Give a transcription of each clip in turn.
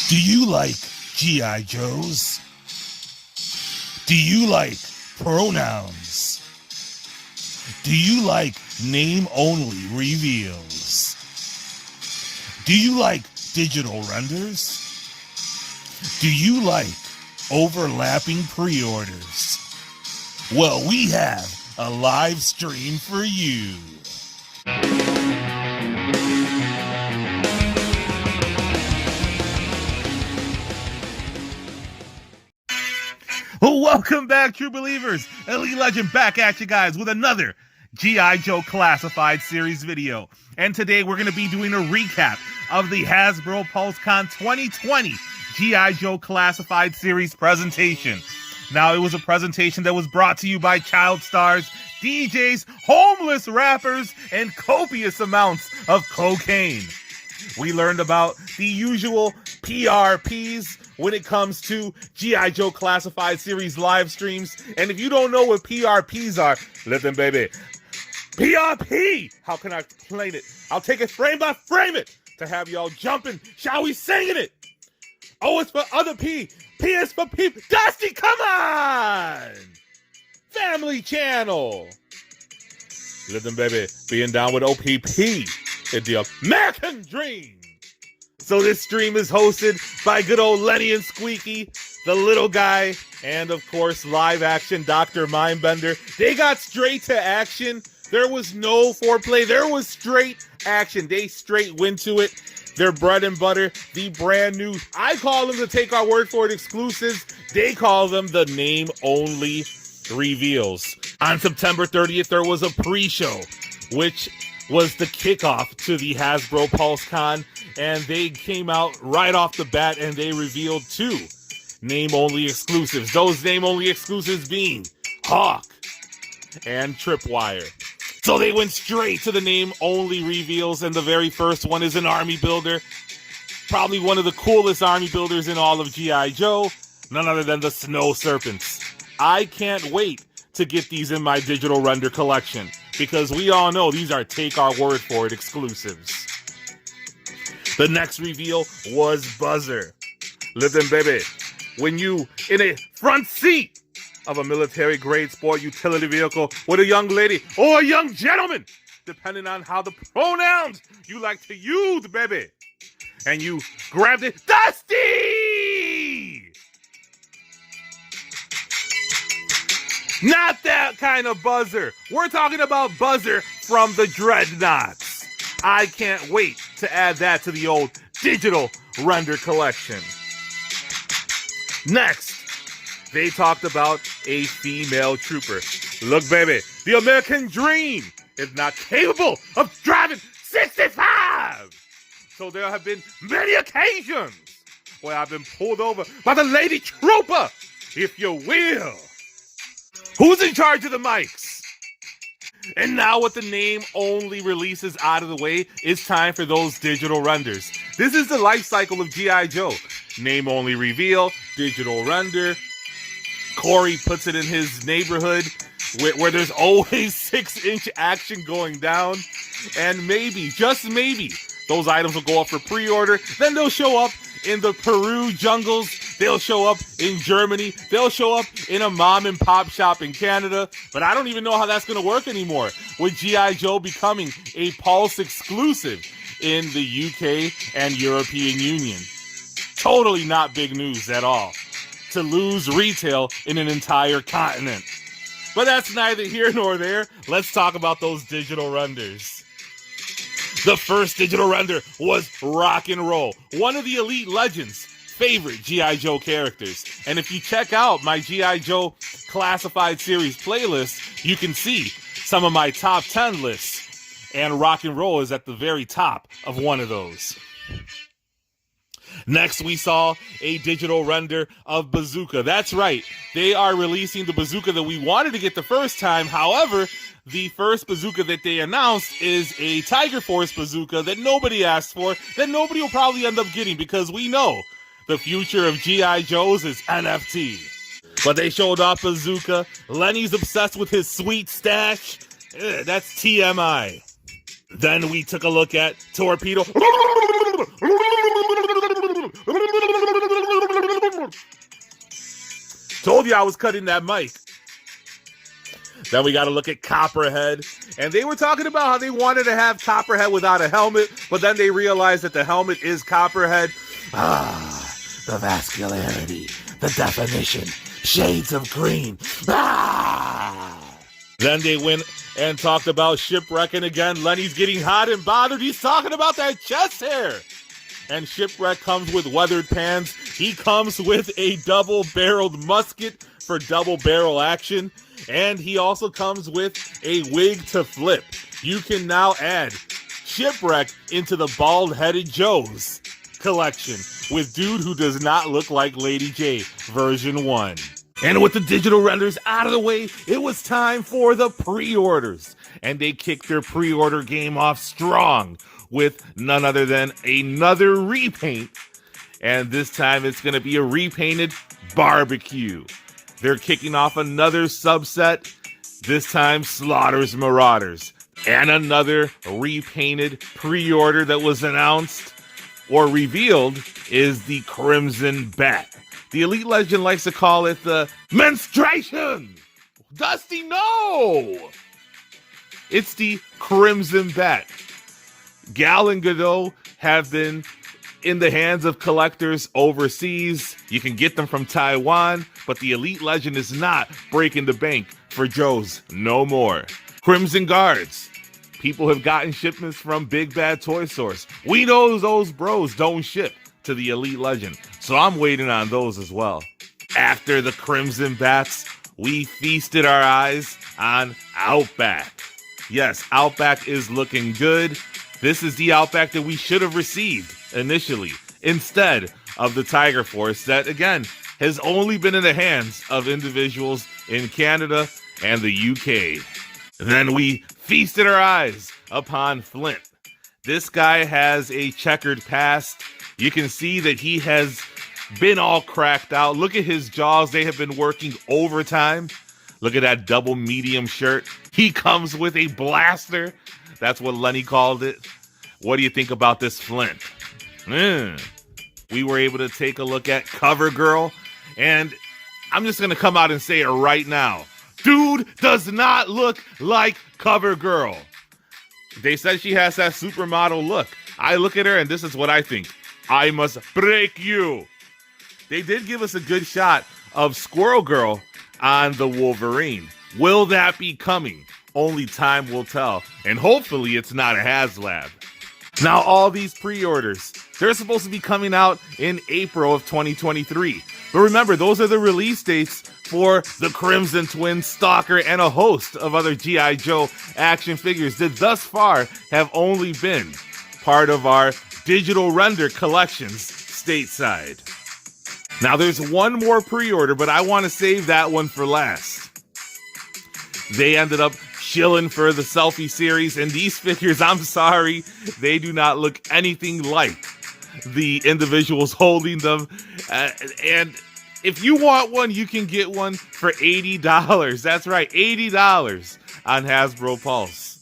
Do you like G.I. Joes? Do you like pronouns? Do you like name-only reveals? Do you like digital renders? Do you like overlapping pre-orders? Well, we have a live stream for you. Welcome back, true believers. Elite Legend back at you guys with another G.I. Joe Classified Series video. And today we're going to be doing a recap of the Hasbro Pulse Con 2020 G.I. Joe Classified Series presentation. Now, it was a presentation that was brought to you by child stars, DJs, homeless rappers, and copious amounts of cocaine. We learned about the usual PRPs when it comes to G.I. Joe Classified Series live streams. And if you don't know what PRPs are, listen, baby. PRP! How can I explain it? I'll take it frame by frame it to have y'all jumping, shall we singing it? O is for other P. P is for people. Dusty, come on! Family Channel. Listen, baby. Being down with OPP in the American Dream. So this stream is hosted by good old Lenny and Squeaky, the little guy, and of course, live action Dr. Mindbender. They got straight to action. There was no foreplay. There was straight action. They straight went to it. Their bread and butter, the brand new, I call them, to take our word for it, exclusives. They call them the name-only reveals. On September 30th, there was a pre-show, which was the kickoff to the Hasbro Pulse Con, and they came out right off the bat and they revealed two name-only exclusives. Those name-only exclusives being Hawk and Tripwire. So they went straight to the name-only reveals, and the very first one is an army builder. Probably one of the coolest army builders in all of G.I. Joe, none other than the Snow Serpents. I can't wait to get these in my digital render collection, because we all know these are take our word for it exclusives. The next reveal was Buzzer. Listen, baby, when you in a front seat of a military-grade sport utility vehicle with a young lady or a young gentleman, depending on how the pronouns you like to use, baby, and you grabbed it, Dusty! Not that kind of Buzzer. We're talking about Buzzer from the Dreadnoughts. I can't wait to add that to the old digital render collection. Next, they talked about a female trooper. Look, baby, the American Dream is not capable of driving 65. So there have been many occasions where I've been pulled over by the lady trooper, if you will. Who's in charge of the mics? And now with the name-only releases out of the way, it's time for those digital renders. This is the life cycle of G.I. Joe. Name-only reveal, digital render. Corey puts it in his neighborhood where there's always 6-inch action going down. And maybe, just maybe, those items will go up for pre-order. Then they'll show up in the Peru jungles. They'll show up in Germany. They'll show up in a mom and pop shop in Canada. But I don't even know how that's going to work anymore, with G.I. Joe becoming a Pulse exclusive in the UK and European Union. Totally not big news at all to lose retail in an entire continent. But that's neither here nor there. Let's talk about those digital renders. The first digital render was Rock and Roll, one of the Elite Legends' favorite G.I. Joe characters. And if you check out my G.I. Joe Classified Series playlist, you can see some of my top 10 lists. And Rock and Roll is at the very top of one of those. Next, we saw a digital render of Bazooka. That's right. They are releasing the Bazooka that we wanted to get the first time. However, the first Bazooka that they announced is a Tiger Force Bazooka that nobody asked for, that nobody will probably end up getting, because we know the future of G.I. Joe's is NFT. But they showed off Bazooka. Lenny's obsessed with his sweet stash. That's TMI. Then we took a look at Torpedo. you I was cutting that mic. Then we got to look at Copperhead. And they were talking about how they wanted to have Copperhead without a helmet, but then they realized that the helmet is Copperhead. Ah, the vascularity, the definition, shades of green. Ah! Then they went and talked about Shipwreck, and again, Lenny's getting hot and bothered. He's talking about that chest hair. And Shipwreck comes with weathered pans. He comes with a double-barreled musket for double-barrel action. And he also comes with a wig to flip. You can now add Shipwreck into the Bald-Headed Joe's collection with Dude Who Does Not Look Like Lady J, version 1. And with the digital renders out of the way, it was time for the pre-orders. And they kicked their pre-order game off strong with none other than another repaint. And this time it's going to be a repainted barbecue. They're kicking off another subset, this time Slaughter's Marauders. And another repainted pre-order that was announced or revealed is the Crimson Bat. The Elite Legend likes to call it the menstruation. Dusty, no! It's the Crimson Bat. Gal and Godot have been in the hands of collectors overseas. You can get them from Taiwan, but the Elite Legend is not breaking the bank for Joe's no more. Crimson Guards. People have gotten shipments from Big Bad Toy Source. We know those bros don't ship to the Elite Legend, so I'm waiting on those as well. After the Crimson Bats, we feasted our eyes on Outback. Yes, Outback is looking good. This is the Outback that we should have received initially, instead of the Tiger Force that, again, has only been in the hands of individuals in Canada and the UK. Then we feasted our eyes upon Flint. This guy has a checkered past. You can see that he has been all cracked out. Look at his jaws. They have been working overtime. Look at that double medium shirt. He comes with a blaster. That's what Lenny called it. What do you think about this Flint? We were able to take a look at Cover Girl, and I'm just going to come out and say it right now. Dude does not look like Cover Girl. They said she has that supermodel look. I look at her, and this is what I think. I must break you. They did give us a good shot of Squirrel Girl on the Wolverine. Will that be coming? Only time will tell. And hopefully it's not a HASLAB. Now, all these pre-orders, they're supposed to be coming out in April of 2023. But remember, those are the release dates for the Crimson Twin, Stalker, and a host of other G.I. Joe action figures that thus far have only been part of our digital render collections stateside. Now, there's one more pre-order, but I want to save that one for last. They ended up shilling for the Selfie series, and these figures, I'm sorry, they do not look anything like the individuals holding them. And if you want one, you can get one for $80. That's right, $80 on Hasbro Pulse.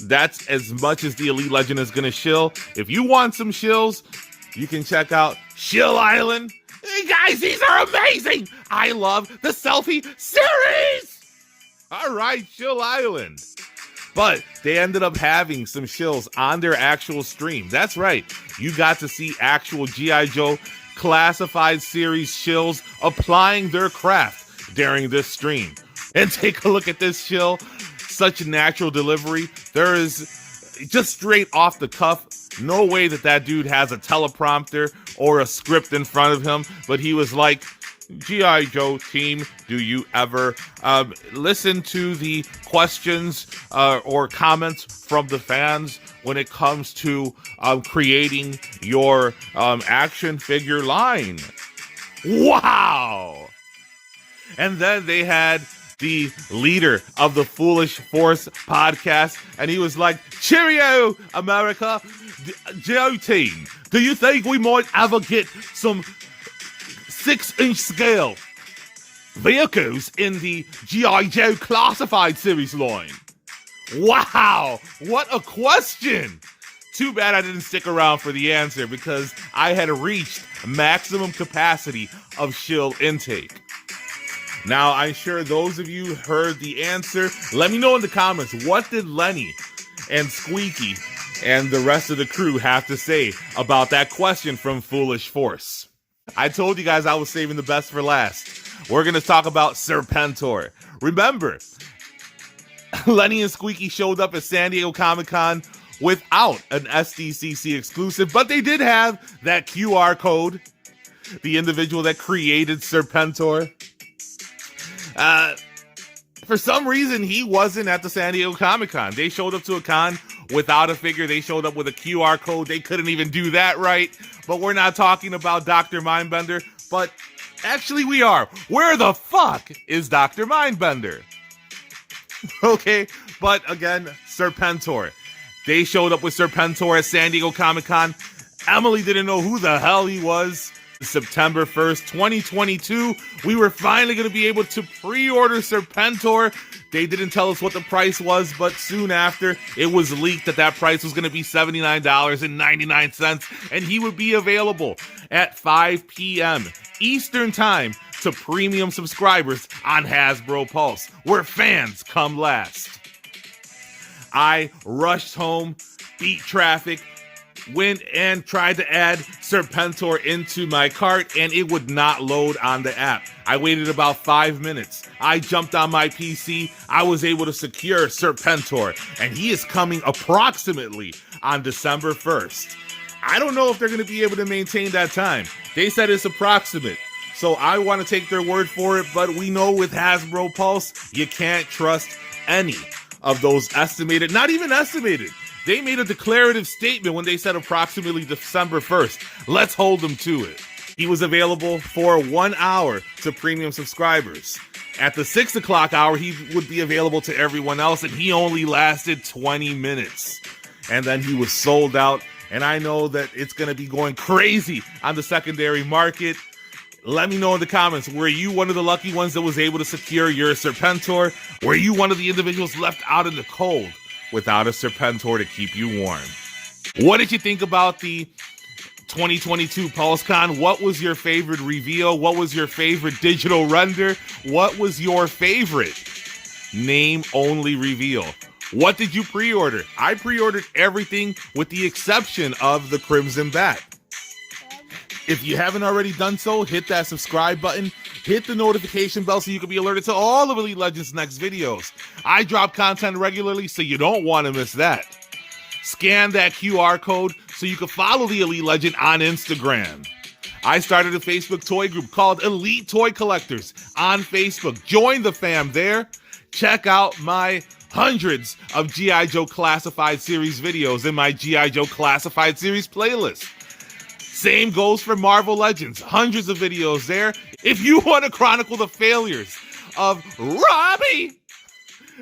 That's as much as the Elite Legend is going to shill. If you want some shills, you can check out Shill Island. Hey guys, these are amazing! I love the Selfie series! All right, Shill Island. But they ended up having some shills on their actual stream. That's right. You got to see actual G.I. Joe classified series shills applying their craft during this stream. And take a look at this shill. Such natural delivery. There is just straight off the cuff. No way that dude has a teleprompter or a script in front of him. But he was like, G.I. Joe team, do you ever listen to the questions or comments from the fans when it comes to creating your action figure line? Wow! And then they had the leader of the Foolish Force podcast, and he was like, Cheerio, America. Joe team, do you think we might ever get some 6-inch scale vehicles in the G.I. Joe Classified series line? Wow, what a question! Too bad I didn't stick around for the answer because I had reached maximum capacity of shill intake. Now, I'm sure those of you heard the answer. Let me know in the comments, what did Lenny and Squeaky and the rest of the crew have to say about that question from Foolish Force? I told you guys I was saving the best for last. We're going to talk about Serpentor. Remember, Lenny and Squeaky showed up at San Diego Comic-Con without an SDCC exclusive, but they did have that QR code, the individual that created Serpentor. For some reason, he wasn't at the San Diego Comic-Con. They showed up to a con without a figure. They showed up with a QR code. They couldn't even do that right. But we're not talking about Dr. Mindbender. But actually, we are. Where the fuck is Dr. Mindbender? Okay, but again, Serpentor. They showed up with Serpentor at San Diego Comic-Con. Emily didn't know who the hell he was. September 1st, 2022, we were finally going to be able to pre-order Serpentor. They didn't tell us what the price was, but soon after, it was leaked that that price was going to be $79.99, and he would be available at 5 p.m. Eastern Time to premium subscribers on Hasbro Pulse, where fans come last. I rushed home, beat traffic, went and tried to add Serpentor into my cart, and it would not load on the app. I waited about 5 minutes. I jumped on my PC. I was able to secure Serpentor, and he is coming approximately on December 1st. I don't know if they're going to be able to maintain that time. They said it's approximate, so I want to take their word for it, but we know with Hasbro Pulse, you can't trust any of those estimated, not even estimated. They made a declarative statement when they said approximately December 1st. Let's hold them to it. He was available for 1 hour to premium subscribers. At the 6 o'clock hour, he would be available to everyone else, and he only lasted 20 minutes. And then he was sold out, and I know that it's going to be going crazy on the secondary market. Let me know in the comments, were you one of the lucky ones that was able to secure your Serpentor? Were you one of the individuals left out in the cold without a Serpentor to keep you warm? What did you think about the 2022 Pulse Con? What was your favorite reveal? What was your favorite digital render? What was your favorite name-only reveal? What did you pre-order? I pre-ordered everything with the exception of the Crimson Bat. If you haven't already done so, hit that subscribe button, hit the notification bell so you can be alerted to all of Elite Legends' next videos. I drop content regularly, so you don't want to miss that. Scan that QR code so you can follow the Elite Legend on Instagram. I started a Facebook toy group called Elite Toy Collectors on Facebook. Join the fam there. Check out my hundreds of G.I. Joe Classified Series videos in my G.I. Joe Classified Series playlist. Same goes for Marvel Legends. Hundreds of videos there. If you want to chronicle the failures of Robbie,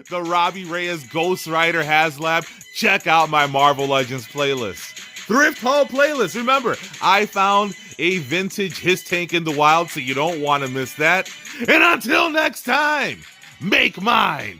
the Robbie Reyes Ghost Rider HASLAB, check out my Marvel Legends playlist. Thrift Haul playlist. Remember, I found a vintage His Tank in the wild, so you don't want to miss that. And until next time, make mine